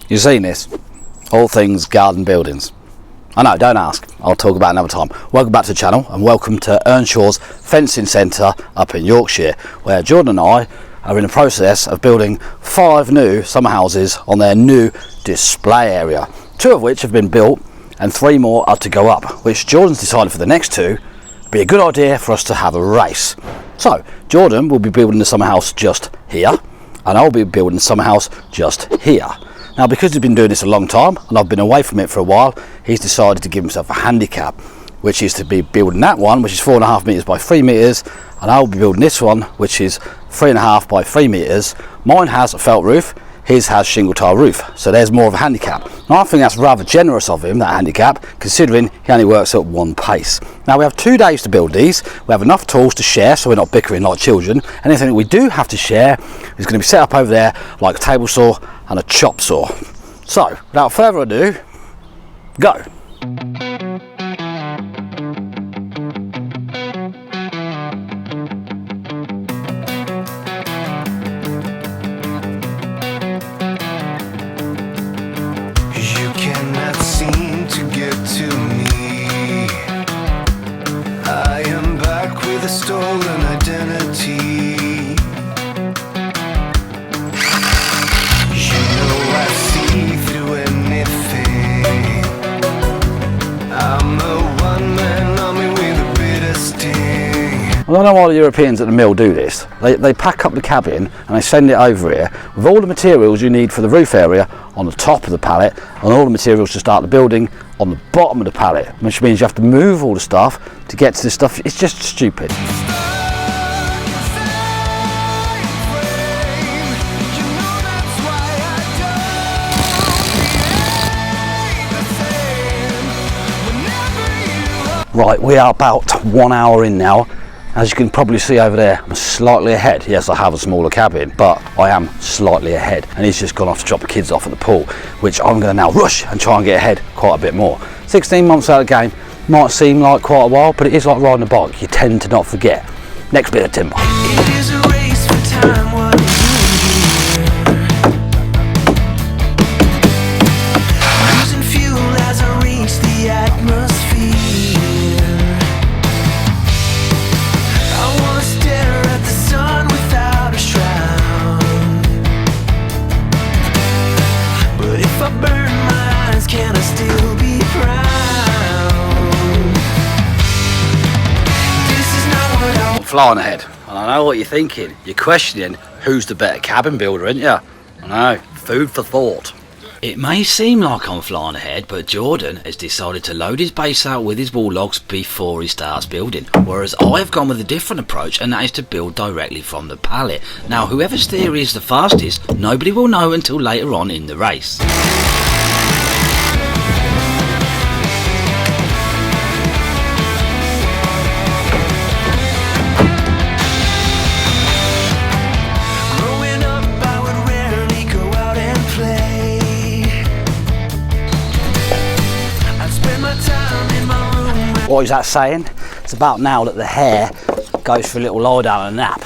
You've seen this, all things garden buildings. I know, don't ask, I'll talk about it another time. Welcome back to the channel and welcome to Earnshaw's Fencing Centre up in Yorkshire, where Jordan and I are in the process of building 5 new summer houses on their new display area, 2 of which have been built and 3 more are to go up, which Jordan's decided for the next 2 would be a good idea for us to have a race. So Jordan will be building the summer house just here and I'll be building the summer house just here. Now, because he's been doing this a long time and I've been away from it for a while, he's decided to give himself a handicap, which is to be building that one, which is 4.5 metres by 3 metres, and I'll be building this one, which is 3.5 by 3 metres. Mine has a felt roof, his has shingle tile roof, so there's more of a handicap. Now, I think that's rather generous of him, that handicap, considering he only works at 1 pace. Now, we have 2 days to build these. We have enough tools to share, so we're not bickering like children. Anything that we do have to share is going to be set up over there like a table saw and a chop saw. So, without further ado, go. Stolen identity. You know I see through anything. I'm a one-man army with a bitter sting. I don't know why the Europeans at the mill do this. They pack up the cabin and they send it over here with all the materials you need for the roof area on the top of the pallet and all the materials to start the building on the bottom of the pallet, which means you have to move all the stuff to get to this stuff. It's just stupid. Right, we are about 1 hour in now. As you can probably see over there, I'm slightly ahead. Yes, I have a smaller cabin, but I am slightly ahead. And he's just gone off to drop the kids off at the pool, which I'm going to now rush and try and get ahead quite a bit more. 16 months out of the game might seem like quite a while, but it is like riding a bike. You tend to not forget. Next bit of timber. It is a race for time. What are you here? Losing fuel as I reach the atmosphere. Flying ahead, and I know what you're thinking. You're questioning who's the better cabin builder, aren't you? I know, food for thought. It may seem like I'm flying ahead, but Jordan has decided to load his base out with his wall logs before he starts building, whereas I've gone with a different approach, and that is to build directly from the pallet. Now, whoever's theory is the fastest, nobody will know until later on in the race. What is that saying? It's about now that the hare goes for a little lie down and a nap.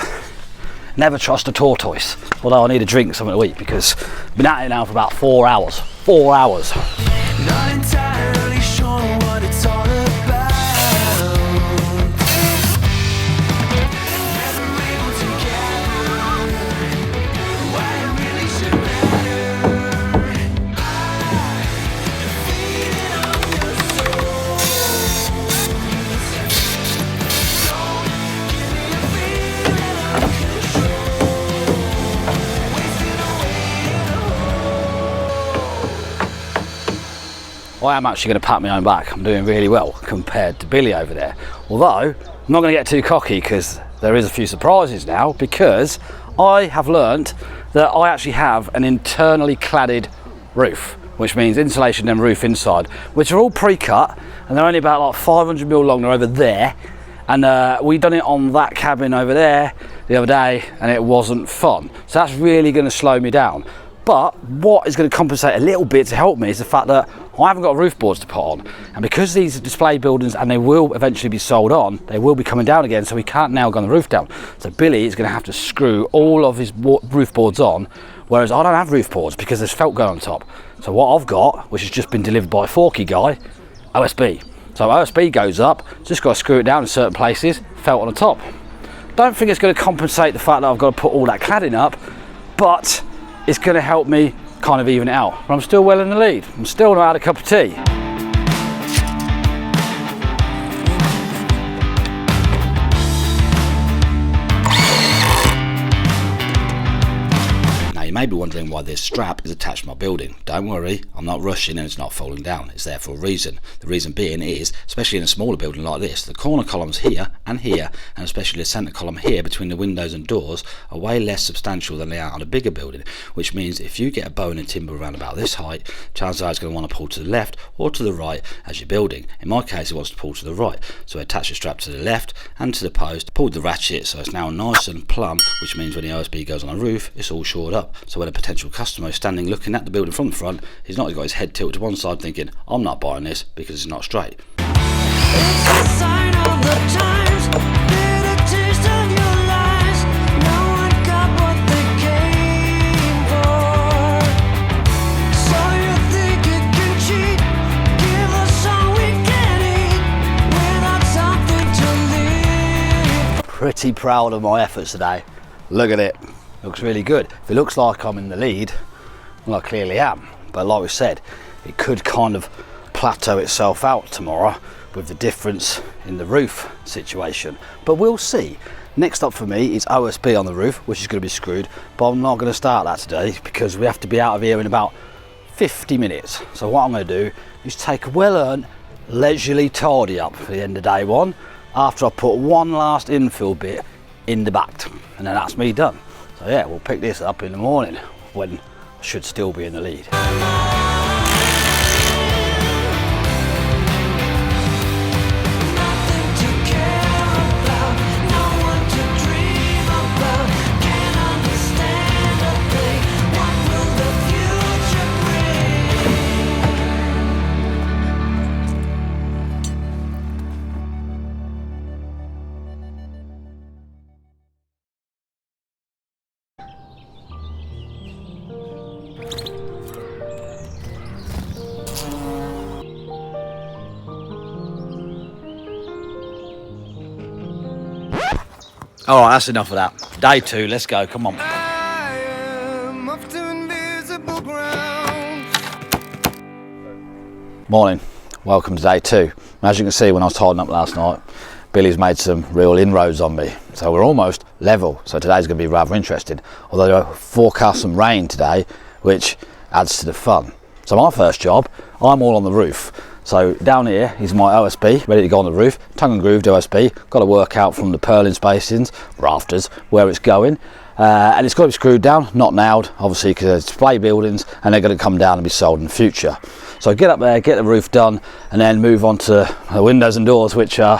Never trust a tortoise. Although I need a drink, something to eat, because I've been at it now for about 4 hours. 4 hours. Not entirely sure what it's all about. Never able to gather why it really should matter. Feeding on your soul. Don't give me a feeling of control. Wasting away in a hole. I am actually going to pat my own back. I'm doing really well compared to Billy over there. Although, I'm not going to get too cocky because there is a few surprises now, because I have learnt that I actually have an internally cladded roof, which means insulation and roof inside, which are all pre-cut and they're only about like 500mm long. They're over there, and we done it on that cabin over there the other day and it wasn't fun. So that's really going to slow me down. But what is going to compensate a little bit to help me is the fact that I haven't got roof boards to put on, and because these are display buildings and they will eventually be sold on, they will be coming down again, so we can't now go on the roof down. So Billy is going to have to screw all of his roof boards on Whereas I don't have roof boards because there's felt going on top. So what I've got, which has just been delivered by a Forky guy, OSB. So OSB goes up, just got to screw it down in certain places, felt on the top. Don't think it's going to compensate the fact that I've got to put all that cladding up, but it's going to help me kind of even it out. But I'm still well in the lead. I'm still not out of a cup of tea. You may be wondering why this strap is attached to my building. Don't worry, I'm not rushing and it's not falling down. It's there for a reason. The reason being is, especially in a smaller building like this, the corner columns here, and especially the centre column here between the windows and doors are way less substantial than they are on a bigger building, which means if you get a bone and timber around about this height, chances are it's going to want to pull to the left or to the right as you're building. In my case, it wants to pull to the right, so I attach the strap to the left and to the post, pulled the ratchet so it's now nice and plumb, which means when the OSB goes on the roof, it's all shored up. So when a potential customer is standing looking at the building from the front, he's not got his head tilted to one side thinking, I'm not buying this because it's not straight. It's a sign of the times, bitter taste of your lies. No one got what they came for. So you think you can cheat? Give us all we can eat without something to live. Pretty proud of my efforts today. Look at it. Looks really good. If it looks like I'm in the lead, well, I clearly am. But like we said, it could kind of plateau itself out tomorrow with the difference in the roof situation. But we'll see. Next up for me is OSB on the roof, which is going to be screwed. But I'm not going to start that today because we have to be out of here in about 50 minutes. So what I'm going to do is take a well-earned, leisurely tidy up for the end of day one after I put one last infill bit in the back. And then that's me done. So yeah, we'll pick this up in the morning when I should still be in the lead. Nothing to care about, no one to dream about. Can't understand a thing. What will the future All right, that's enough of that. Day two, let's go, come on. I am off to invisible ground. Morning, welcome to day two. As you can see, when I was tidying up last night, Billy's made some real inroads on me. So we're almost level, so today's going to be rather interesting. Although I forecast some rain today, which adds to the fun. So my first job, I'm all on the roof. So down here is my OSB, ready to go on the roof, tongue and grooved OSB. Got to work out from the purlin spacings, rafters, where it's going. And it's got to be screwed down, not nailed, obviously, because they're display buildings and they're going to come down and be sold in the future. So get up there, get the roof done, and then move on to the windows and doors, which are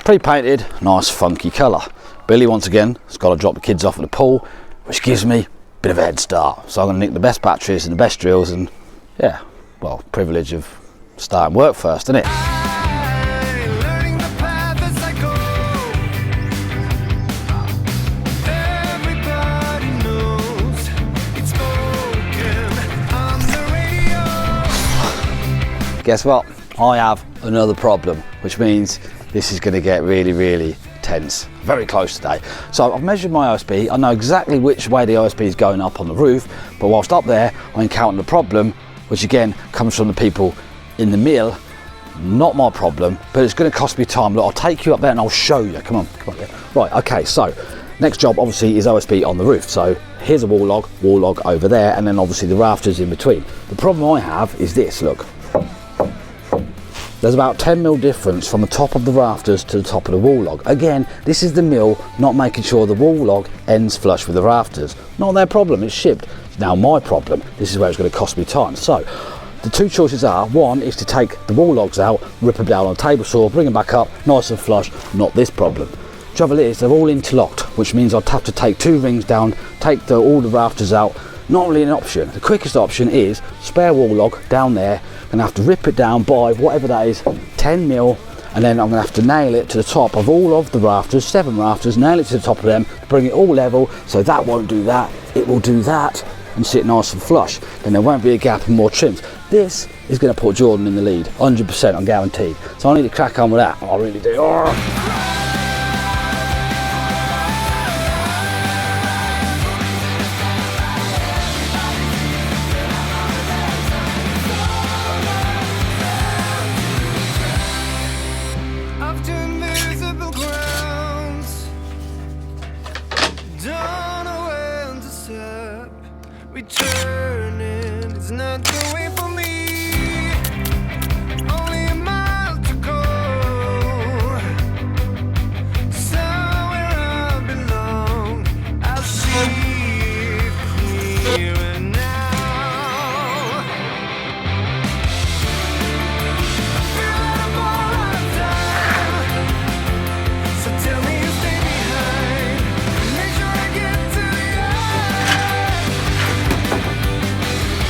pre-painted, nice funky colour. Billy, once again, has got to drop the kids off at the pool, which gives me a bit of a head start. So I'm going to nick the best batteries and the best drills, and yeah, well, privilege of starting work first, isn't it? Learning the path as I go. Everybody knows it's spoken on the radio. Guess what? I have another problem, which means this is going to get really, really tense. Very close today. So I've measured my OSB. I know exactly which way the OSB is going up on the roof, but whilst up there, I encountered a problem, which again comes from the people in the mill. Not my problem, but it's going to cost me time. Look, I'll take you up there and I'll show you. Come on. Yeah. Right, okay, so next job obviously is OSB on the roof. So here's a wall log over there, and then obviously the rafters in between. The problem I have is this, look. There's about 10mm difference from the top of the rafters to the top of the wall log. Again, this is the mill not making sure the wall log ends flush with the rafters. Not their problem, it's shipped. It's now my problem. This is where it's going to cost me time. So the two choices are, one is to take the wall logs out, rip them down on a table saw, bring them back up, nice and flush, not this problem. Trouble is, they're all interlocked, which means I'd have to take two rings down, take all the rafters out. Not really an option. The quickest option is spare wall log down there, and I have to rip it down by whatever that is, 10mm, and then I'm going to have to nail it to the top of all of the rafters, 7 rafters, nail it to the top of them, bring it all level, so that won't do that. it will do that and sit nice and flush. Then there won't be a gap and more trims. This is going to put Jordan in the lead, 100%, I'm guaranteed. So I need to crack on with that. I really do. After invisible grounds, don't know when to stop. Returning is not the way for me. Only a mile to go. Somewhere I belong. I'll see it clearer now. I feel like I'm all out of time. So tell me you stay behind. Make sure I get to the end.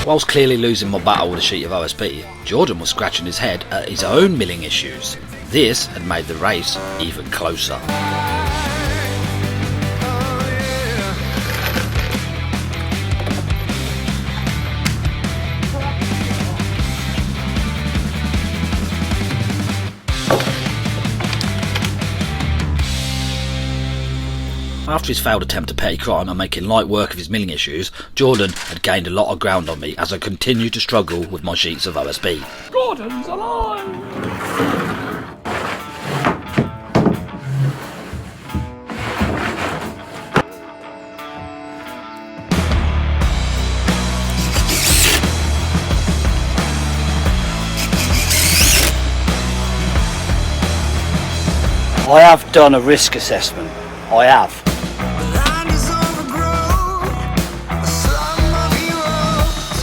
Whilst clearly losing my battle with a sheet of OSB, Jordan was scratching his head at his own milling issues. This had made the race even closer. After his failed attempt at petty crime and making light work of his milling issues, Jordan had gained a lot of ground on me as I continued to struggle with my sheets of OSB. Gordon's alive! I have done a risk assessment. I have. Land is overgrown, a slum of heroes,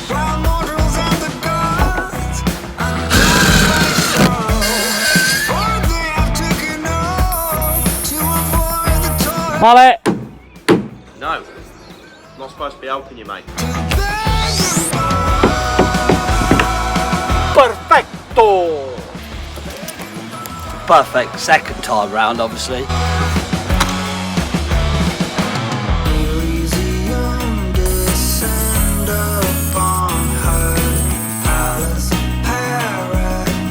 wild mortals and the gods, undone by sorrow. For they have taken off to avoid the toil. Mullet! No, not supposed to be helping you, mate. Perfecto! Perfect second time round, obviously. Elysium descend upon her, palace paradise.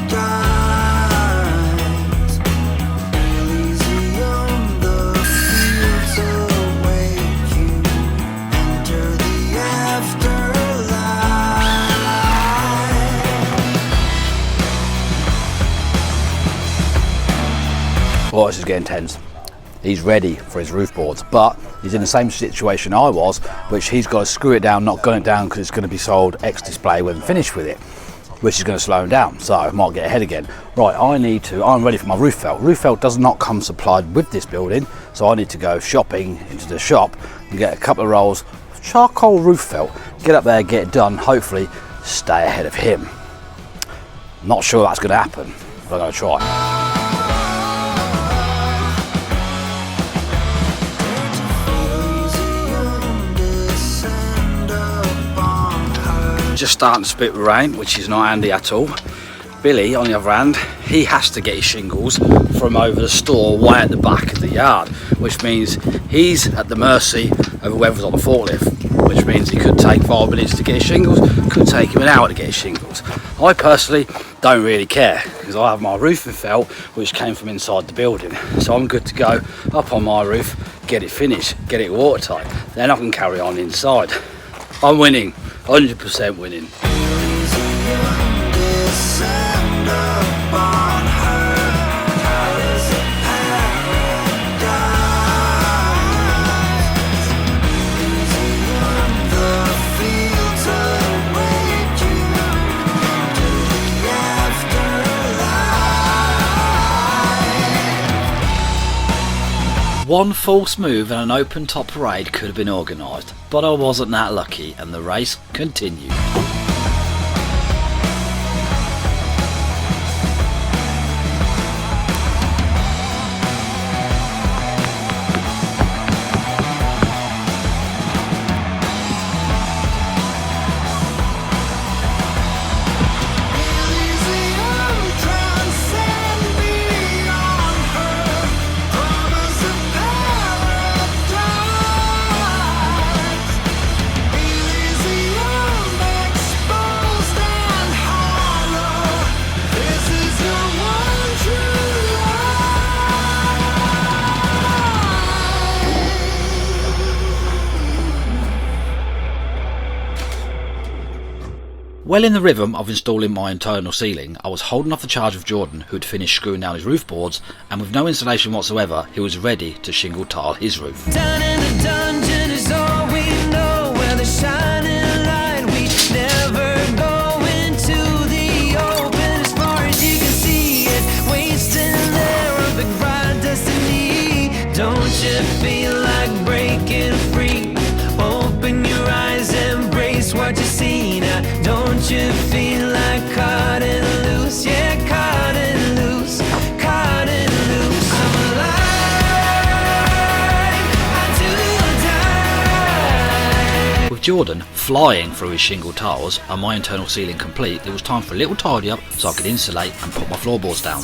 Elysium, the fields await you. Enter the afterlife. Oh, this is getting tense. He's ready for his roof boards, but he's in the same situation I was, which he's got to screw it down, not gun it down because it's going to be sold X display when finished with it, which is going to slow him down, so I might get ahead again. Right, I'm ready for my roof felt. Roof felt does not come supplied with this building, so I need to go shopping into the shop and get a couple of rolls of charcoal roof felt, get up there, get it done, hopefully stay ahead of him. Not sure that's going to happen, but I'm going to try. Just starting to spit with rain, which is not handy at all. Billy, on the other hand, he has to get his shingles from over the store way at the back of the yard, which means he's at the mercy of whoever's on the forklift, which means he could take 5 minutes to get his shingles, could take him an hour to get his shingles. I personally don't really care because I have my roofing felt which came from inside the building, so I'm good to go up on my roof, get it finished, get it watertight, then I can carry on inside. I'm winning. 100% winning. One false move and an open top parade could have been organised, but I wasn't that lucky and the race continued. Well in the rhythm of installing my internal ceiling, I was holding off the charge of Jordan, who had finished screwing down his roof boards, and with no installation whatsoever, he was ready to shingle tile his roof. Down in the dungeon is all we know, where the shining light we never go into the open. As far as you can see it, wasting there a big bright destiny. Don't you feel like breaking free? Open your eyes, embrace what you see now. Don't you feel like cutting loose? Yeah, cutting loose, cutting loose. I'm alive, I do or die. With Jordan flying through his shingle tiles and my internal ceiling complete, it was time for a little tidy up so I could insulate and put my floorboards down.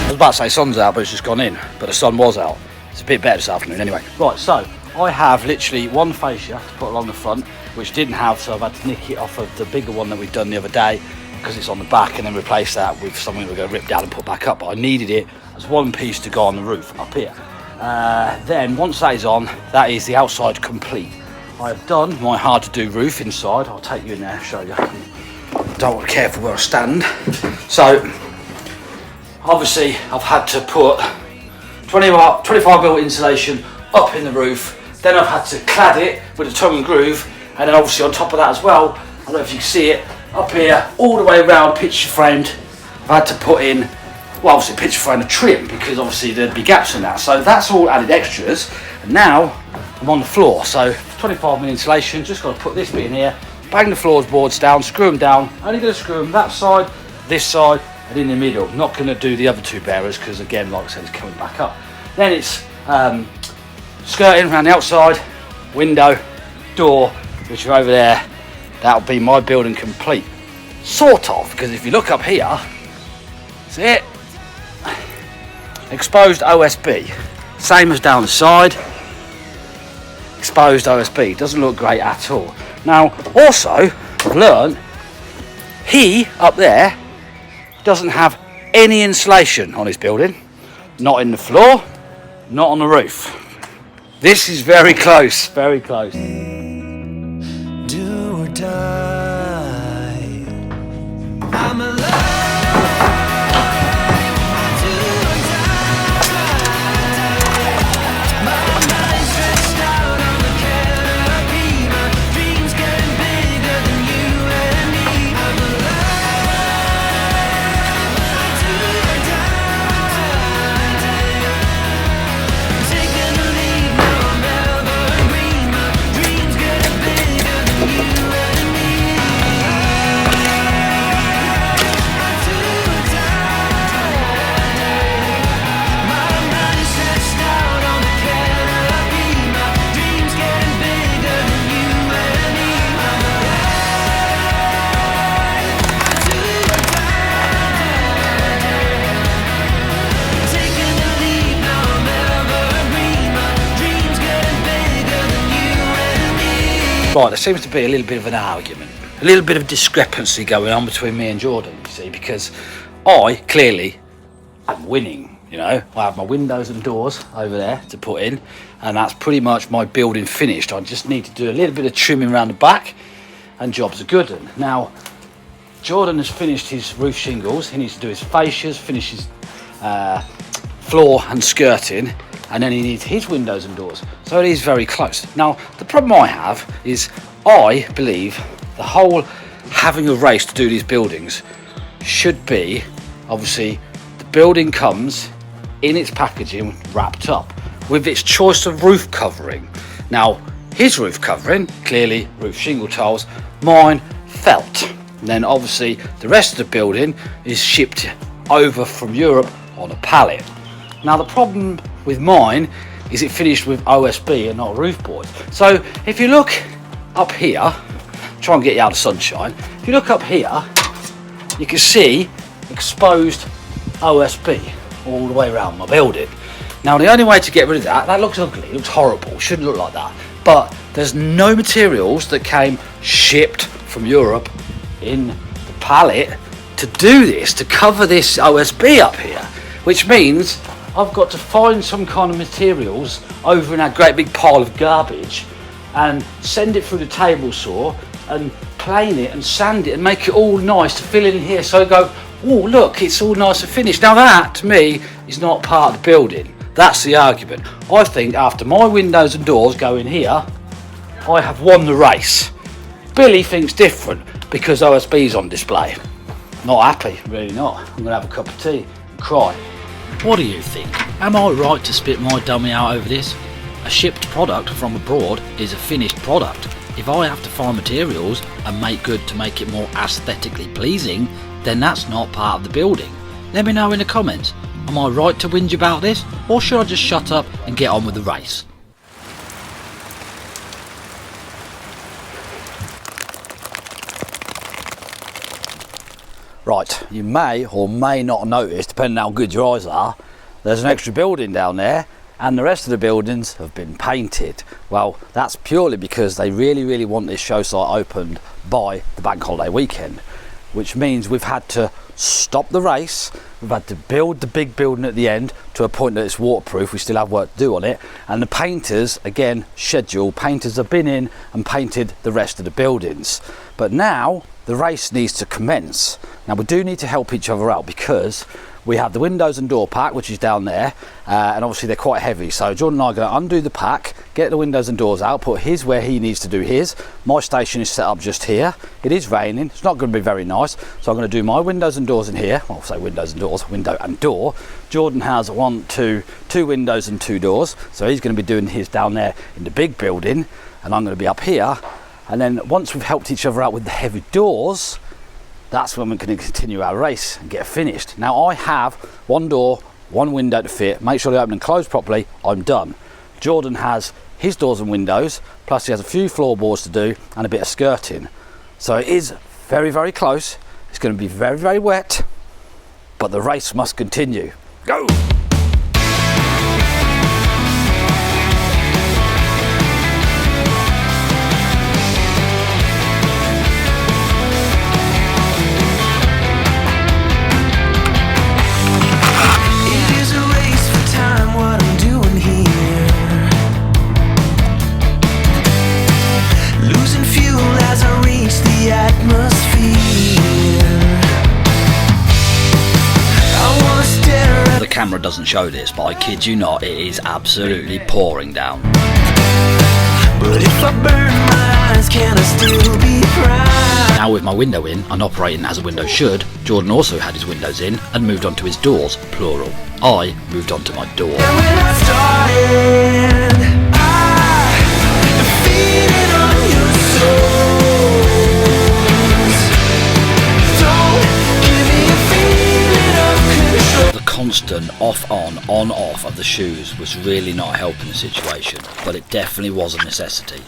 I was about to say sun's out, but it's just gone in, but the sun was out. It's a bit better this afternoon anyway. Right, so I have literally one fascia to put along the front, which didn't have, so I've had to nick it off of the bigger one that we've done the other day because it's on the back, and then replace that with something we're going to rip down and put back up. But I needed it as one piece to go on the roof up here. Then once that is on, that is the outside complete. I have done my hard to do roof inside. I'll take you in there and show you. Don't want to be careful where I stand. So obviously I've had to put 25mm insulation up in the roof, then I've had to clad it with a tongue and groove, and then obviously on top of that as well, I don't know if you can see it, up here all the way around picture framed, I've had to put in, well obviously picture frame trim, because obviously there'd be gaps in that, so that's all added extras. And now I'm on the floor, so 25mm insulation, just got to put this bit in here, bang the floorboards down, screw them down, only going to screw them that side, this side, and in the middle. Not going to do the other two bearers because again, like I said, it's coming back up. Then it's skirting around the outside, window, door, which are over there. That'll be my building complete. Sort of, because if you look up here, see it? Exposed OSB. Same as down the side. Exposed OSB. Doesn't look great at all. Now, also, I've learned, he up there doesn't have any insulation on his building. Not in the floor, not on the roof. This is very close, very close. Do or die. I'm alive. I do or die. My mind stretched out on the canopy. My dreams getting bigger than you and me. I'm alive. I do or die. Taking the lead now, I'm evergreen. My dreams getting bigger than you and me. I do or die. My mind stretched out on the canopy. My dreams getting bigger than you and me. I'm alive. I do or die. Taking the lead now, I'm evergreen. My dreams getting bigger than you and me. Right, there seems to be a little bit of an argument, a little bit of discrepancy going on between me and Jordan, you see, because I clearly am winning, you know. I have my windows and doors over there to put in, and that's pretty much my building finished. I just need to do a little bit of trimming around the back, and jobs are good. And now, Jordan has finished his roof shingles, he needs to do his fascias, finish his floor and skirting, and then he needs his windows and doors. So it is very close. Now, the problem I have is I believe the whole having a race to do these buildings should be, obviously, the building comes in its packaging wrapped up with its choice of roof covering. Now, his roof covering, clearly roof shingle tiles, mine felt. And then obviously the rest of the building is shipped over from Europe on a pallet. Now the problem with mine is it finished with OSB and not roof boards. So if you look up here, try and get you out of sunshine, if you look up here, you can see exposed OSB all the way around my building. Now the only way to get rid of that looks ugly, it looks horrible, shouldn't look like that, but there's no materials that came shipped from Europe in the pallet to do this, to cover this OSB up here, which means I've got to find some kind of materials over in that great big pile of garbage and send it through the table saw and plane it and sand it and make it all nice to fill in here, so I go, oh look, it's all nice and finished. Now that to me is not part of the building. That's the argument. I think after my windows and doors go in here, I have won the race. Billy thinks different because OSB's on display. Not happy, really not. I'm gonna have a cup of tea and cry. What do you think? Am I right to spit my dummy out over this? A shipped product from abroad is a finished product. If I have to find materials and make good to make it more aesthetically pleasing, then that's not part of the building. Let me know in the comments. Am I right to whinge about this, or should I just shut up and get on with the race? Right, you may or may not notice, depending on how good your eyes are, there's an extra building down there, and the rest of the buildings have been painted. Well, that's purely because they really want this show site opened by the bank holiday weekend, which means we've had to stop the race, we've had to build the big building at the end to a point that it's waterproof. We still have work to do on it, and the painters, again, painters have been in and painted the rest of the buildings. But now the race needs to commence. Now we do need to help each other out because we have the windows and door pack, which is down there, and obviously they're quite heavy. So Jordan and I are going to undo the pack, get the windows and doors out, put his where he needs to do his. My station is set up just here. It is raining, it's not going to be very nice, so I'm going to do my windows and doors in here. Well, I'll say windows and doors, window and door. Jordan has two windows and 2 doors, so he's going to be doing his down there in the big building, and I'm going to be up here. And then once we've helped each other out with the heavy doors, that's when we're going to continue our race and get finished. Now I have 1 door, 1 window to fit. Make sure they open and close properly. I'm done. Jordan has his doors and windows, plus he has a few floorboards to do and a bit of skirting. So it is very close. It's going to be very wet, but the race must continue. Go! Camera doesn't show this, but I kid you not, it is absolutely pouring down. But if I burn my eyes, can I still be proud? Now with my window in and operating as a window should, Jordan also had his windows in and moved on to his doors, plural. I moved on to my door. And when I started, I feeded on your The constant on-off of the shoes was really not helping the situation, but it definitely was a necessity.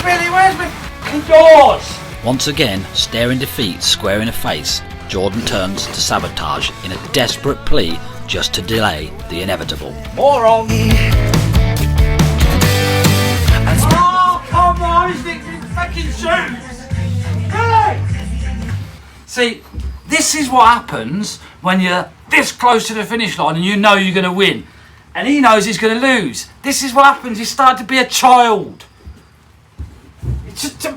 Billy, where's my doors? Once again, staring defeat square in the face, Jordan turns to sabotage in a desperate plea just to delay the inevitable. Moron! Oh, come on, he's fixing fucking shoes! Billy! See, this is what happens when you're this close to the finish line and you know you're going to win. And he knows he's going to lose. This is what happens. He's starting to be a child. It's just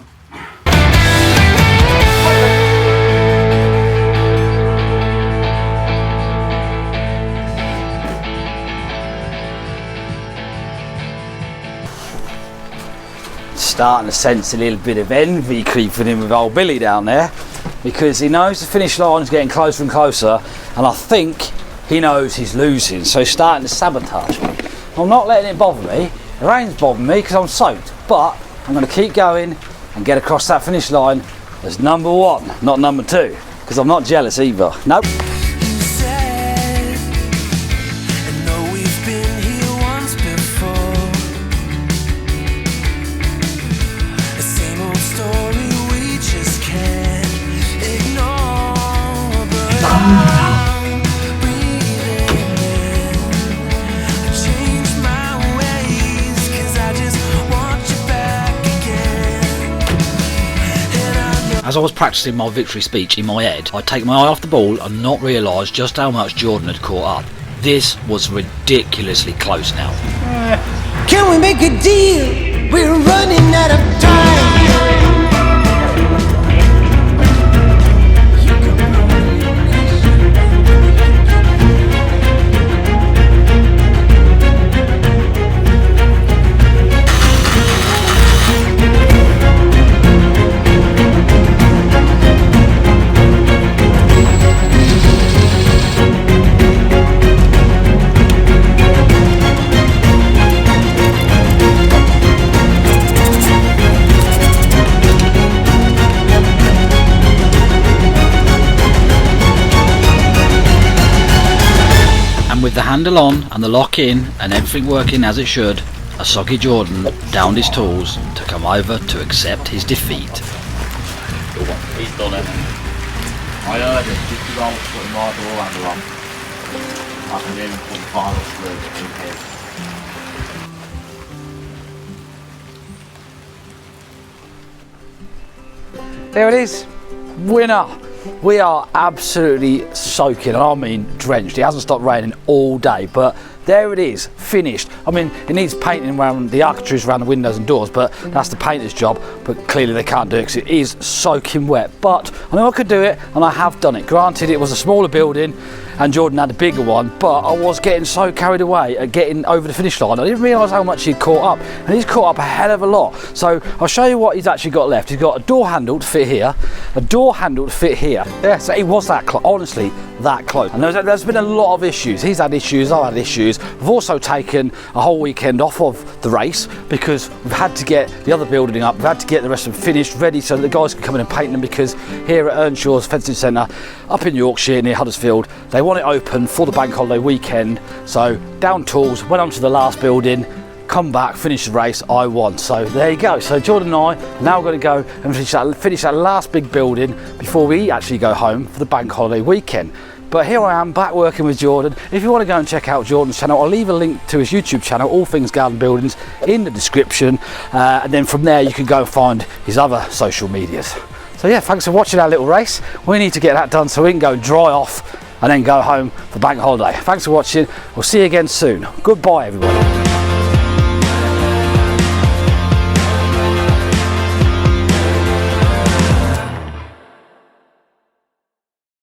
starting to sense a little bit of envy creeping in with old Billy down there, because he knows the finish line is getting closer and closer, and I think he knows he's losing, so he's starting to sabotage me. I'm not letting it bother me. The rain's bothering me because I'm soaked, but I'm going to keep going and get across that finish line as number 1, not number 2, because I'm not jealous either. Nope. As I was practicing my victory speech in my head, I'd take my eye off the ball and not realise just how much Jordan had caught up. This was ridiculously close now. Can we make a deal? We're running out of time. And with the handle on and the lock in and everything working as it should, Asogi Jordan downed his tools to come over to accept his defeat. He's done it. I heard it just as I was putting my door handle on. I can hear him put the final screw in here. There it is. Winner. We are absolutely soaking, and I mean drenched. It hasn't stopped raining all day, but there it is, finished. I mean, it needs painting around the architraves, around the windows and doors, but that's the painter's job. But clearly they can't do it because it is soaking wet. But I know I could do it, and I have done it. Granted, it was a smaller building, and Jordan had a bigger one, but I was getting so carried away at getting over the finish line. I didn't realise how much he'd caught up, and he's caught up a hell of a lot. So I'll show you what he's actually got left. He's got a door handle to fit here, a door handle to fit here. Yeah, so he was that close, honestly, that close. And there's been a lot of issues. He's had issues, I've had issues. We've also taken a whole weekend off of the race because we've had to get the other building up, we've had to get the rest of them finished, ready so that the guys can come in and paint them, because here at Earnshaw's Fencing Centre up in Yorkshire near Huddersfield, they want it open for the bank holiday weekend. So down tools, went on to the last building, come back, finish the race, I won. So there you go. So Jordan and I are now going to go and finish that last big building before we actually go home for the bank holiday weekend. But here I am back working with Jordan. If you want to go and check out Jordan's channel, I'll leave a link to his YouTube channel, All Things Garden Buildings, in the description, and then from there you can go and find his other social medias. So yeah, thanks for watching our little race. We need to get that done so we can go dry off and then go home for bank holiday. Thanks for watching. We'll see you again soon. Goodbye everybody.